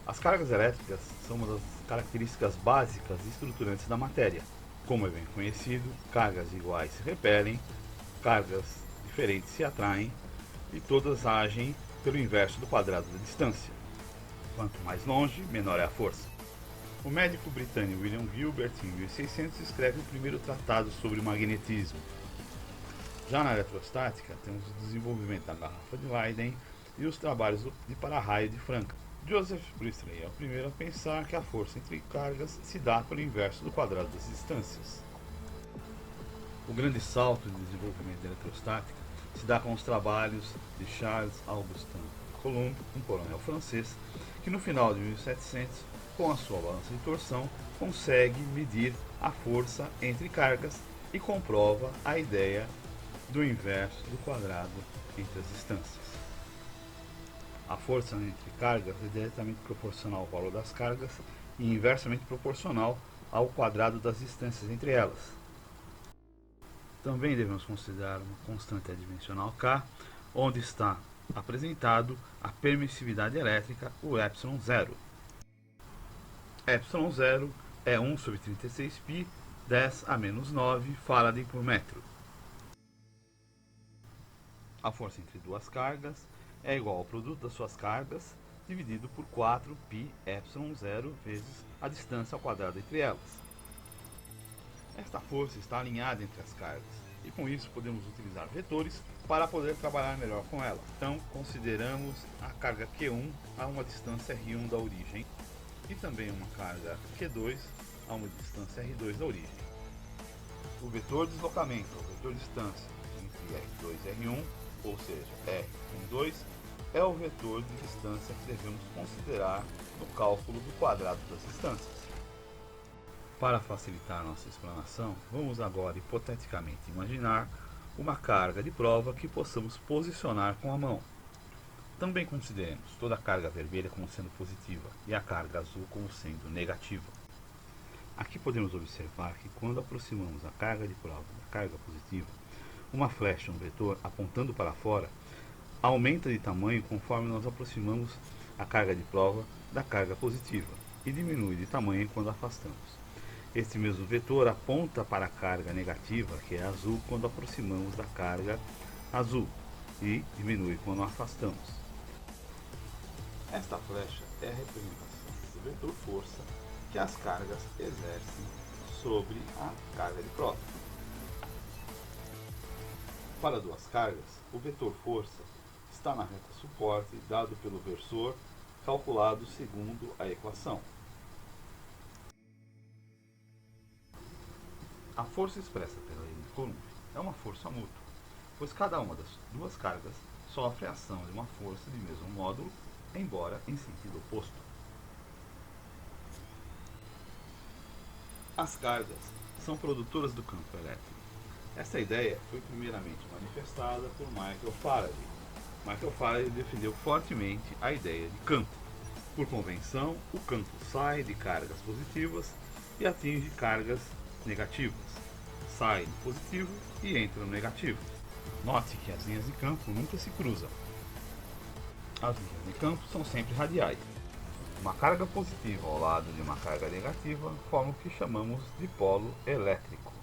As cargas elétricas são uma das características básicas e estruturantes da matéria. Como é bem conhecido, cargas iguais se repelem, cargas diferentes se atraem e todas agem pelo inverso do quadrado da distância. Quanto mais longe, menor é a força. O médico britânico William Gilbert, em 1600, escreve o primeiro tratado sobre o magnetismo. Já na eletrostática, temos o desenvolvimento da garrafa de Leyden e os trabalhos de para-raio de Franklin. Joseph Priestley é o primeiro a pensar que a força entre cargas se dá pelo inverso do quadrado das distâncias. O grande salto de desenvolvimento da eletrostática se dá com os trabalhos de Charles Augustin Coulomb, um coronel francês, que no final de 1700, com a sua balança de torção, consegue medir a força entre cargas e comprova a ideia do inverso do quadrado entre as distâncias. A força entre cargas é diretamente proporcional ao valor das cargas e inversamente proporcional ao quadrado das distâncias entre elas. Também devemos considerar uma constante adimensional K, onde está apresentado a permissividade elétrica, o ε0. ε0 é 1 sobre 36π, 10 a menos 9 Faraday por metro. A força entre duas cargas é igual ao produto das suas cargas dividido por 4π ε0 vezes a distância ao quadrado entre elas. Esta força está alinhada entre as cargas e com isso podemos utilizar vetores para poder trabalhar melhor com ela. Então consideramos a carga Q1 a uma distância R1 da origem e também uma carga Q2 a uma distância R2 da origem. O vetor de deslocamento, o vetor de distância entre R2 e R1, ou seja, R12, é o vetor de distância que devemos considerar no cálculo do quadrado das distâncias. Para facilitar nossa explanação, vamos agora hipoteticamente imaginar uma carga de prova que possamos posicionar com a mão. Também consideremos toda a carga vermelha como sendo positiva e a carga azul como sendo negativa. Aqui podemos observar que quando aproximamos a carga de prova da carga positiva, uma flecha, um vetor, apontando para fora, aumenta de tamanho conforme nós aproximamos a carga de prova da carga positiva e diminui de tamanho quando afastamos. Este mesmo vetor aponta para a carga negativa, que é azul, quando aproximamos da carga azul e diminui quando afastamos. Esta flecha é a representação do vetor força que as cargas exercem sobre a carga de prova. Para duas cargas, o vetor força está na reta suporte dado pelo versor calculado segundo a equação. A força expressa pela lei de Coulomb é uma força mútua, pois cada uma das duas cargas sofre a ação de uma força de mesmo módulo, embora em sentido oposto. As cargas são produtoras do campo elétrico. Essa ideia foi primeiramente manifestada por Michael Faraday. Michael Faraday defendeu fortemente a ideia de campo. Por convenção, o campo sai de cargas positivas e atinge cargas negativas, sai do positivo e entra no negativo. Note que as linhas de campo nunca se cruzam. As linhas de campo são sempre radiais. Uma carga positiva ao lado de uma carga negativa forma o que chamamos de polo elétrico.